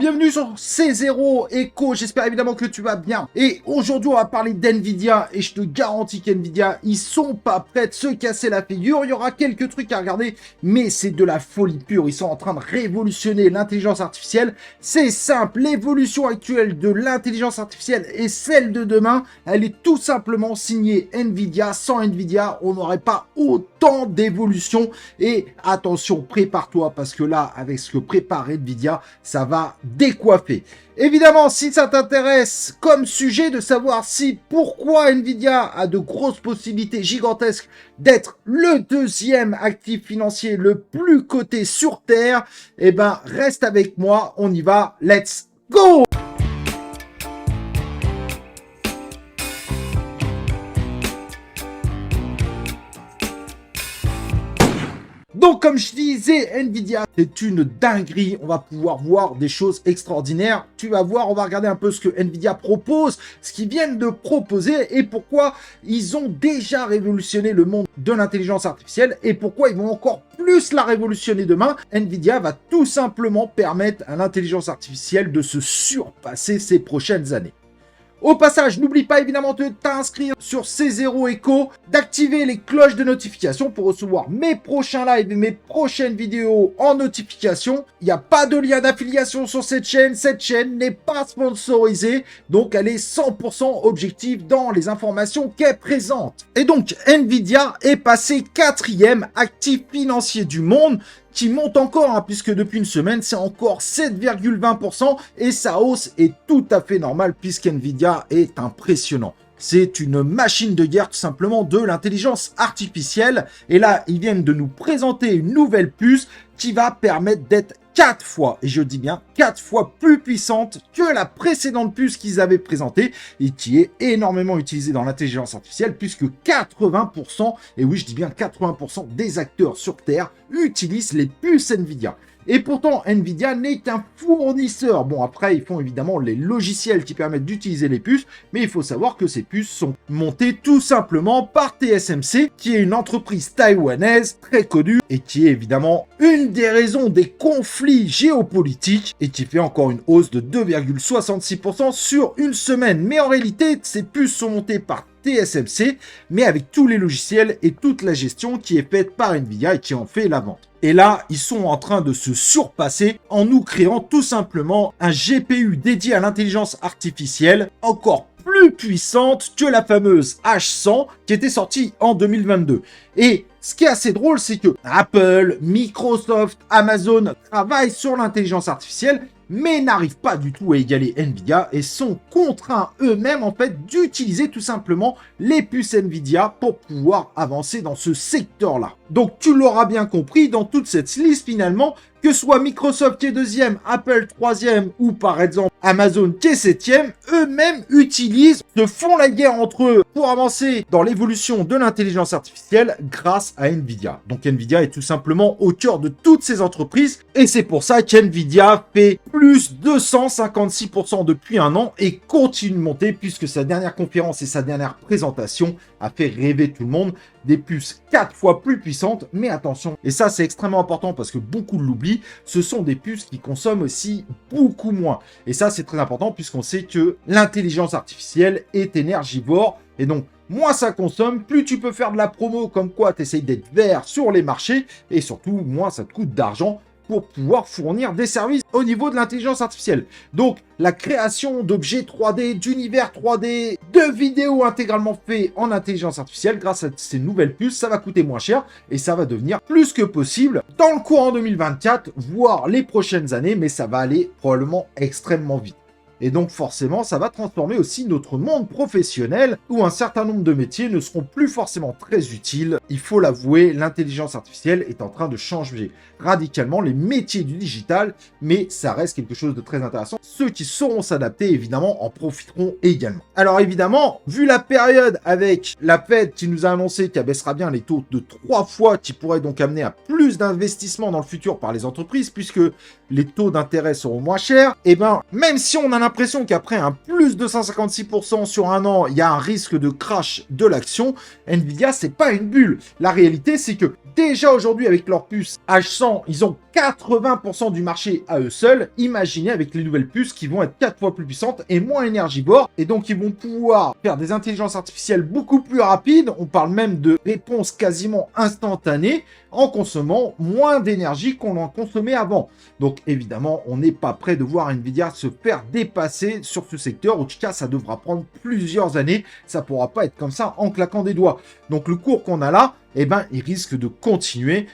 bienvenue sur C0 Echo, j'espère évidemment que tu vas bien. Et aujourd'hui on va parler d'NVIDIA et je te garantis qu'NVIDIA, ils sont pas prêts de se casser la figure. Il y aura quelques trucs à regarder, mais c'est de la folie pure. Ils sont en train de révolutionner l'intelligence artificielle. C'est simple, l'évolution actuelle de l'intelligence artificielle et celle de demain, elle est tout simplement signée NVIDIA. Sans NVIDIA, on n'aurait pas autant d'évolution. Et attention, prépare-toi parce que là, avec ce que prépare NVIDIA, ça va décoiffer. Évidemment, si ça t'intéresse comme sujet de savoir pourquoi NVIDIA a de grosses possibilités gigantesques d'être le deuxième actif financier le plus coté sur Terre, eh ben reste avec moi, on y va, let's go! Donc, comme je disais, NVIDIA, c'est une dinguerie. On va pouvoir voir des choses extraordinaires. Tu vas voir, on va regarder un peu ce que NVIDIA propose, ce qu'ils viennent de proposer et pourquoi ils ont déjà révolutionné le monde de l'intelligence artificielle et pourquoi ils vont encore plus la révolutionner demain. NVIDIA va tout simplement permettre à l'intelligence artificielle de se surpasser ces prochaines années. Au passage, n'oublie pas évidemment de t'inscrire sur C0 Echo, d'activer les cloches de notification pour recevoir mes prochains lives et mes prochaines vidéos en notification. Il n'y a pas de lien d'affiliation sur cette chaîne n'est pas sponsorisée, donc elle est 100% objective dans les informations qu'elle présente. Et donc, NVIDIA est passé 4e actif financier du monde, qui monte encore, hein, puisque depuis une semaine, c'est encore 7,20% et sa hausse est tout à fait normale puisqu'NVIDIA est impressionnant. C'est une machine de guerre tout simplement de l'intelligence artificielle. Et là, ils viennent de nous présenter une nouvelle puce qui va permettre d'être 4 fois, et je dis bien 4 fois plus puissante que la précédente puce qu'ils avaient présentée et qui est énormément utilisée dans l'intelligence artificielle puisque 80%, et oui je dis bien 80% des acteurs sur Terre utilisent les puces NVIDIA. Et pourtant, NVIDIA n'est qu'un fournisseur. Bon, après, ils font évidemment les logiciels qui permettent d'utiliser les puces, mais il faut savoir que ces puces sont montées tout simplement par TSMC, qui est une entreprise taïwanaise très connue et qui est évidemment une des raisons des conflits géopolitiques et qui fait encore une hausse de 2,66% sur une semaine. Mais en réalité, ces puces sont montées par TSMC, mais avec tous les logiciels et toute la gestion qui est faite par NVIDIA et qui en fait la vente. Et là, ils sont en train de se surpasser en nous créant tout simplement un GPU dédié à l'intelligence artificielle encore plus puissante que la fameuse H100 qui était sortie en 2022. Et ce qui est assez drôle, c'est que Apple, Microsoft, Amazon travaillent sur l'intelligence artificielle, mais n'arrivent pas du tout à égaler NVIDIA et sont contraints eux-mêmes en fait d'utiliser tout simplement les puces NVIDIA pour pouvoir avancer dans ce secteur-là. Donc tu l'auras bien compris, dans toute cette liste finalement, que soit Microsoft qui est 2e, Apple 3e ou par exemple Amazon qui est 7e, eux-mêmes se font la guerre entre eux pour avancer dans l'évolution de l'intelligence artificielle grâce à NVIDIA. Donc NVIDIA est tout simplement au cœur de toutes ces entreprises et c'est pour ça qu'NVIDIA fait plus 256% depuis un an et continue de monter puisque sa dernière conférence et sa dernière présentation a fait rêver tout le monde. Des puces 4 fois plus puissantes, mais attention, et ça c'est extrêmement important parce que beaucoup l'oublient, ce sont des puces qui consomment aussi beaucoup moins. Et ça c'est très important puisqu'on sait que l'intelligence artificielle est énergivore, et donc moins ça consomme, plus tu peux faire de la promo comme quoi tu essayes d'être vert sur les marchés, et surtout moins ça te coûte d'argent pour pouvoir fournir des services au niveau de l'intelligence artificielle. Donc, la création d'objets 3D, d'univers 3D, de vidéos intégralement faits en intelligence artificielle, grâce à ces nouvelles puces, ça va coûter moins cher et ça va devenir plus que possible dans le courant 2024, voire les prochaines années, mais ça va aller probablement extrêmement vite. Et donc forcément, ça va transformer aussi notre monde professionnel où un certain nombre de métiers ne seront plus forcément très utiles. Il faut l'avouer, l'intelligence artificielle est en train de changer radicalement les métiers du digital, mais ça reste quelque chose de très intéressant. Ceux qui sauront s'adapter, évidemment, en profiteront également. Alors évidemment, vu la période avec la Fed qui nous a annoncé qu'elle baissera bien les taux de 3 fois, qui pourrait donc amener à plus d'investissements dans le futur par les entreprises, puisque les taux d'intérêt seront moins chers, et ben même si on a l'impression qu'après un plus de 156% sur un an, il y a un risque de crash de l'action, Nvidia, c'est pas une bulle. La réalité, c'est que Déjà aujourd'hui, avec leur puce H100, ils ont 80% du marché à eux seuls. Imaginez avec les nouvelles puces qui vont être 4 fois plus puissantes et moins énergivores. Et donc, ils vont pouvoir faire des intelligences artificielles beaucoup plus rapides. On parle même de réponses quasiment instantanées en consommant moins d'énergie qu'on en consommait avant. Donc, évidemment, on n'est pas prêt de voir Nvidia se faire dépasser sur ce secteur. En tout cas, ça devra prendre plusieurs années. Ça ne pourra pas être comme ça en claquant des doigts. Donc, le cours qu'on a là, eh ben, il risque de continuer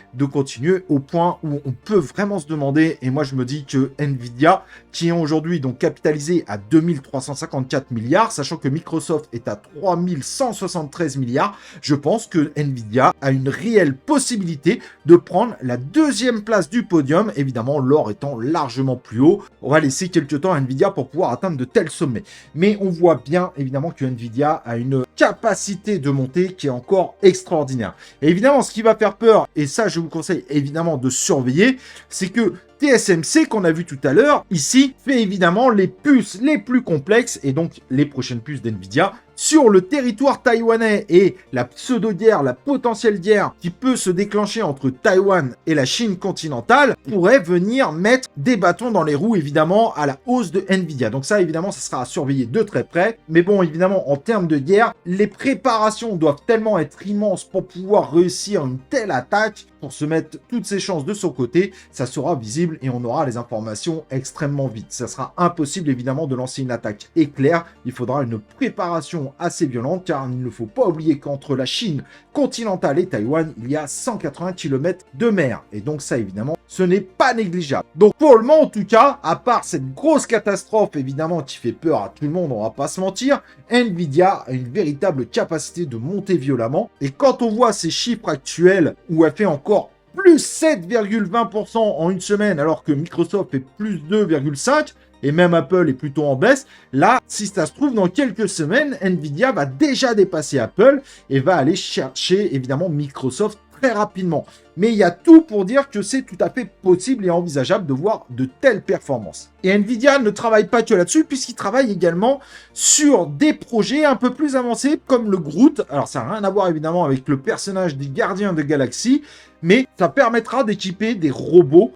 au point où on peut vraiment se demander, et moi je me dis que Nvidia, qui est aujourd'hui donc capitalisé à 2354 milliards, sachant que Microsoft est à 3173 milliards, je pense que Nvidia a une réelle possibilité de prendre la deuxième place du podium, évidemment l'or étant largement plus haut. On va laisser quelques temps à Nvidia pour pouvoir atteindre de tels sommets. Mais on voit bien évidemment que Nvidia a une capacité de montée qui est encore extraordinaire. Et évidemment, ce qui va faire peur, et ça je vous conseille évidemment de surveiller, c'est que TSMC, qu'on a vu tout à l'heure, ici, fait évidemment les puces les plus complexes, et donc les prochaines puces d'NVIDIA, sur le territoire taïwanais, et la pseudo-guerre, la potentielle guerre qui peut se déclencher entre Taïwan et la Chine continentale, pourrait venir mettre des bâtons dans les roues, évidemment, à la hausse de NVIDIA. Donc ça, évidemment, ça sera à surveiller de très près. Mais bon, évidemment, en termes de guerre, les préparations doivent tellement être immenses pour pouvoir réussir une telle attaque, pour se mettre toutes ses chances de son côté, ça sera visible et on aura les informations extrêmement vite. Ça sera impossible évidemment de lancer une attaque éclair, il faudra une préparation assez violente car il ne faut pas oublier qu'entre la Chine continentale et Taïwan, il y a 180 km de mer et donc ça évidemment, ce n'est pas négligeable. Donc pour le moment en tout cas, à part cette grosse catastrophe évidemment qui fait peur à tout le monde, on va pas se mentir, Nvidia a une véritable capacité de monter violemment et quand on voit ces chiffres actuels où elle fait encore plus 7,20% en une semaine, alors que Microsoft fait plus 2,5%, et même Apple est plutôt en baisse. Là, si ça se trouve, dans quelques semaines, Nvidia va déjà dépasser Apple et va aller chercher, évidemment, Microsoft très rapidement. Mais il y a tout pour dire que c'est tout à fait possible et envisageable de voir de telles performances. Et Nvidia ne travaille pas que là-dessus, puisqu'il travaille également sur des projets un peu plus avancés, comme le Groot. Alors, ça n'a rien à voir, évidemment, avec le personnage des Gardiens de Galaxie, mais ça permettra d'équiper des robots,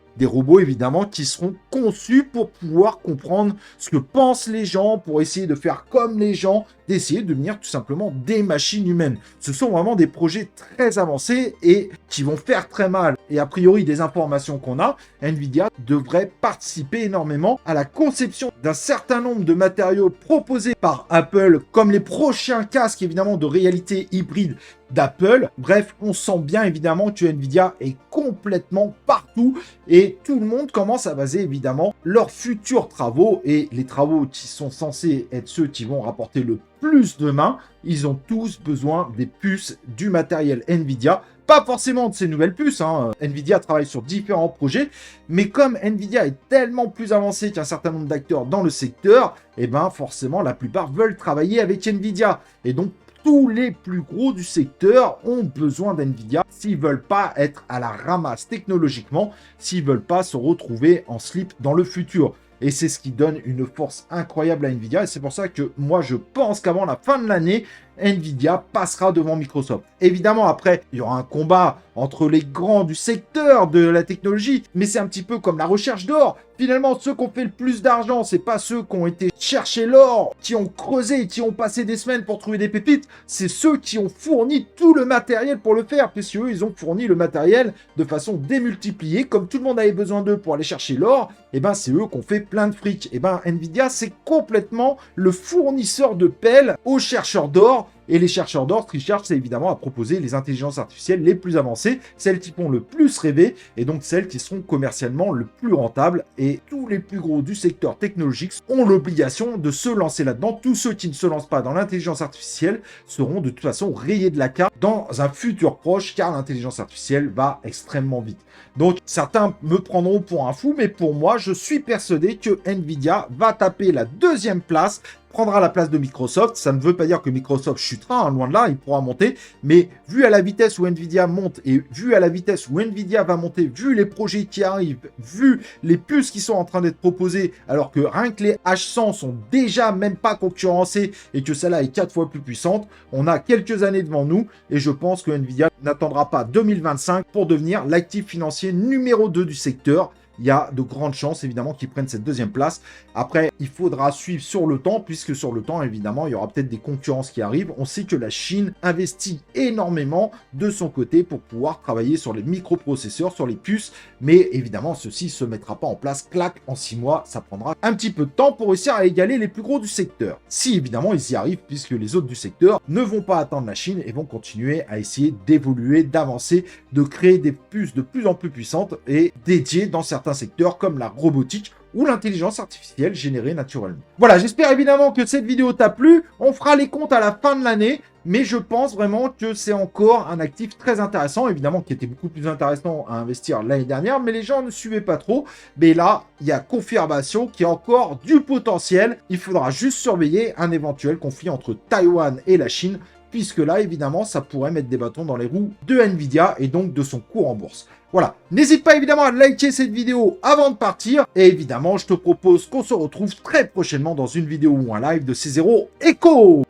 évidemment, qui seront conçus pour pouvoir comprendre ce que pensent les gens, pour essayer de faire comme les gens, d'essayer de devenir tout simplement des machines humaines. Ce sont vraiment des projets très avancés et qui vont faire très mal. Et a priori, des informations qu'on a, Nvidia devrait participer énormément à la conception d'un certain nombre de matériaux proposés par Apple, comme les prochains casques, évidemment, de réalité hybride d'Apple. Bref, on sent bien évidemment que Nvidia est complètement partout et tout le monde commence à baser évidemment leurs futurs travaux et les travaux qui sont censés être ceux qui vont rapporter le plus demain, ils ont tous besoin des puces du matériel Nvidia. Pas forcément de ces nouvelles puces, Nvidia travaille sur différents projets, mais comme Nvidia est tellement plus avancé qu'un certain nombre d'acteurs dans le secteur, et ben forcément la plupart veulent travailler avec Nvidia. Et donc tous les plus gros du secteur ont besoin d'Nvidia s'ils ne veulent pas être à la ramasse technologiquement, s'ils ne veulent pas se retrouver en slip dans le futur. Et c'est ce qui donne une force incroyable à Nvidia. Et c'est pour ça que moi, je pense qu'avant la fin de l'année, Nvidia passera devant Microsoft. Évidemment, après, il y aura un combat entre les grands du secteur de la technologie, mais c'est un petit peu comme la recherche d'or. Finalement, ceux qui ont fait le plus d'argent, c'est pas ceux qui ont été chercher l'or, qui ont creusé, qui ont passé des semaines pour trouver des pépites, c'est ceux qui ont fourni tout le matériel pour le faire, puisque eux, ils ont fourni le matériel de façon démultipliée. Comme tout le monde avait besoin d'eux pour aller chercher l'or, et ben c'est eux qui ont fait plein de fric. Et ben Nvidia, c'est complètement le fournisseur de pelles aux chercheurs d'or. Et les chercheurs d'or, ce qu'ils cherchent, c'est évidemment à proposer les intelligences artificielles les plus avancées, celles qui font le plus rêver, et donc celles qui seront commercialement le plus rentables. Et tous les plus gros du secteur technologique ont l'obligation de se lancer là-dedans. Tous ceux qui ne se lancent pas dans l'intelligence artificielle seront de toute façon rayés de la carte dans un futur proche, car l'intelligence artificielle va extrêmement vite. Donc certains me prendront pour un fou, mais pour moi, je suis persuadé que Nvidia va taper la deuxième place, prendra la place de Microsoft. Ça ne veut pas dire que Microsoft chute chutera, hein, loin de là, il pourra monter, mais vu à la vitesse où Nvidia monte et vu à la vitesse où Nvidia va monter, vu les projets qui arrivent, vu les puces qui sont en train d'être proposées, alors que rien que les H100 sont déjà même pas concurrencés et que celle-là est 4 fois plus puissante, on a quelques années devant nous et je pense que Nvidia n'attendra pas 2025 pour devenir l'actif financier numéro 2 du secteur. Il y a de grandes chances, évidemment, qu'ils prennent cette deuxième place. Après, il faudra suivre sur le temps, puisque sur le temps, évidemment, il y aura peut-être des concurrences qui arrivent. On sait que la Chine investit énormément de son côté pour pouvoir travailler sur les microprocesseurs, sur les puces. Mais évidemment, ceci ne se mettra pas en place, clac, en 6 mois. Ça prendra un petit peu de temps pour réussir à égaler les plus gros du secteur. Si, évidemment, ils y arrivent, puisque les autres du secteur ne vont pas attendre la Chine et vont continuer à essayer d'évoluer, d'avancer, de créer des puces de plus en plus puissantes et dédiées dans certains secteurs comme la robotique ou l'intelligence artificielle générée naturellement. Voilà, j'espère évidemment que cette vidéo t'a plu. On fera les comptes à la fin de l'année, mais je pense vraiment que c'est encore un actif très intéressant, évidemment qui était beaucoup plus intéressant à investir l'année dernière, mais les gens ne suivaient pas trop. Mais là, il y a confirmation qu'il y a encore du potentiel. Il faudra juste surveiller un éventuel conflit entre Taïwan et la Chine, puisque là, évidemment, ça pourrait mettre des bâtons dans les roues de Nvidia et donc de son cours en bourse. Voilà, n'hésite pas évidemment à liker cette vidéo avant de partir, et évidemment, je te propose qu'on se retrouve très prochainement dans une vidéo ou un live de C0 Echo.